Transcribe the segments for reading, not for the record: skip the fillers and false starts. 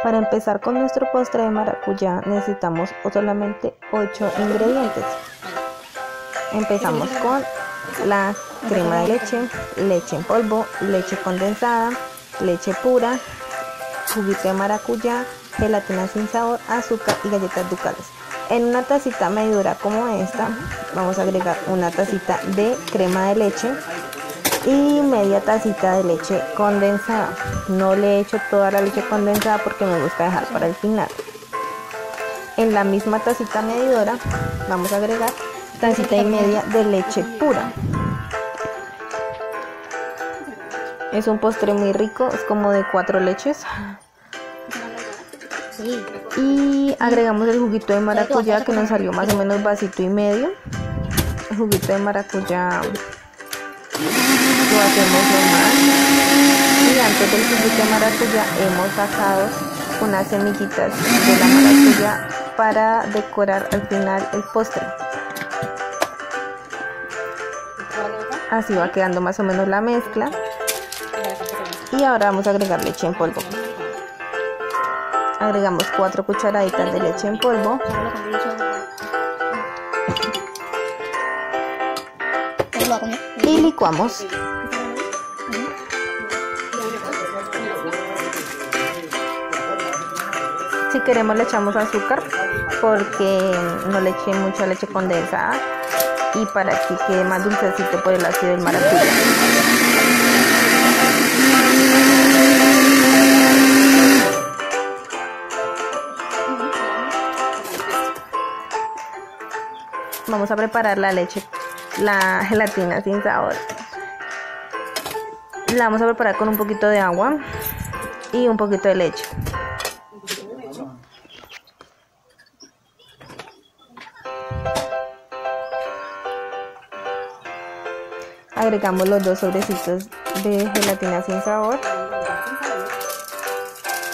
Para empezar con nuestro postre de maracuyá necesitamos solamente 8 ingredientes. Empezamos con la crema de leche, leche en polvo, leche condensada, leche pura, juguito de maracuyá, gelatina sin sabor, azúcar y galletas ducales. En una tacita medidora como esta vamos a agregar una tacita de crema de leche y media tacita de leche condensada. No le he hecho toda la leche condensada porque me gusta dejar para el final. En la misma tacita medidora vamos a agregar tacita y media de leche pura. Es un postre muy rico, es como de 4 leches. Y agregamos el juguito de maracuyá, que nos salió más o menos vasito y medio. El juguito de maracuyá lo hacemos normal. Y antes del juguito de maracuyá hemos sacado unas semillitas de la maracuyá para decorar al final el postre. Así va quedando más o menos la mezcla. Y ahora vamos a agregar leche en polvo. Agregamos 4 cucharaditas de leche en polvo. Y licuamos. Si queremos le echamos azúcar, porque no le eché mucha leche condensada y para que quede más dulcecito por el ácido del maracuyá. Vamos a preparar la gelatina sin sabor. La vamos a preparar con un poquito de agua y un poquito de leche. Agregamos los 2 sobrecitos de gelatina sin sabor.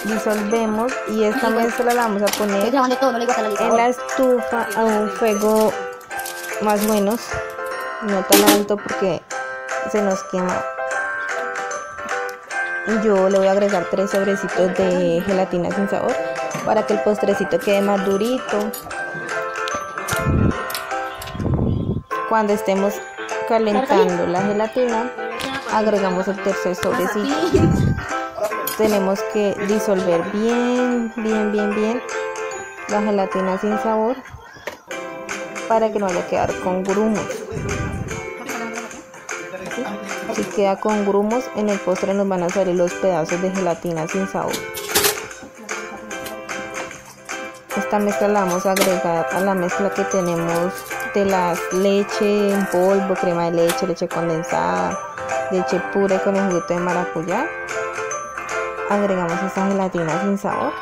Disolvemos y esta mezcla la vamos a poner en la estufa a un fuego más o menos, no tan alto porque se nos quema. Yo le voy a agregar 3 sobrecitos de gelatina sin sabor para que el postrecito quede más durito. Cuando estemos calentando la gelatina, agregamos el tercer sobrecito. Tenemos que disolver bien la gelatina sin sabor para que no vaya a quedar con grumos. Si queda con grumos, en el postre nos van a salir los pedazos de gelatina sin sabor. Esta mezcla la vamos a agregar a la mezcla que tenemos de las leche en polvo, crema de leche, leche condensada, leche pura y con el juguito de maracuyá. Agregamos esta gelatina sin sabor.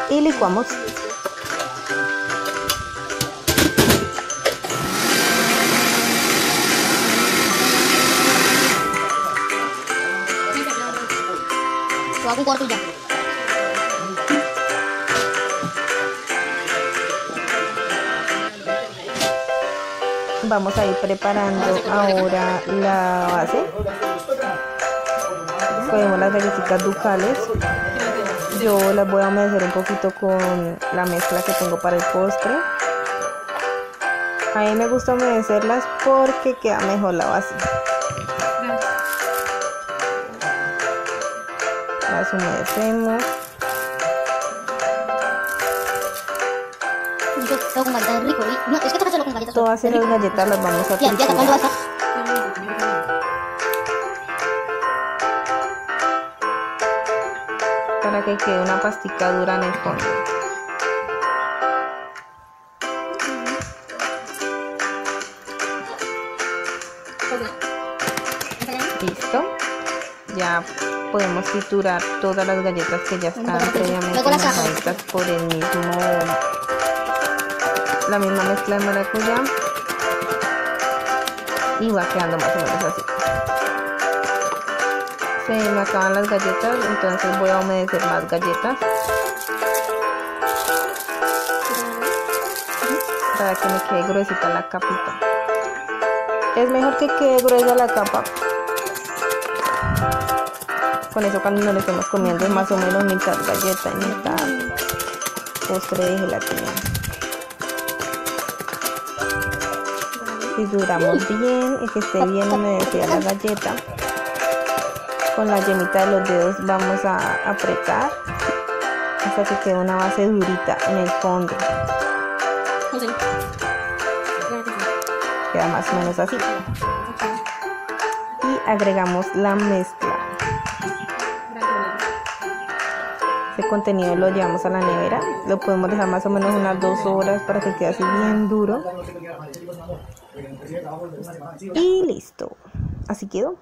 Y licuamos. Lo hago un corto ya. Vamos a ir preparando ahora la base. Cogemos las galletitas ducales. Yo las voy a humedecer un poquito con la mezcla que tengo para el postre. A mí me gusta humedecerlas porque queda mejor la base. Las humedecemos. Con galletas rico. No, es que toca hacerlo con galletas. Todas esas galletas las vamos a triturar. ¿Cuándo vas a? Para que quede una pastica dura en el fondo. Listo. Ya podemos triturar todas las galletas que ya están previamente mezcladas por la misma mezcla de maracuyá. Y va quedando más o menos así. Se me acaban las galletas, entonces voy a humedecer más galletas. para que me quede gruesita la capita. Es mejor que quede gruesa la capa. Con eso cuando nos lo estemos comiendo es más o menos mitad galleta y mitad postre de gelatina. Trituramos bien y que esté bien humedecida la galleta. Con la yemita de los dedos vamos a apretar hasta que quede una base durita en el fondo. Queda más o menos así. Y agregamos la mezcla. Este contenido lo llevamos a la nevera. Lo podemos dejar más o menos unas 2 horas para que quede así bien duro. Y listo. Así quedó.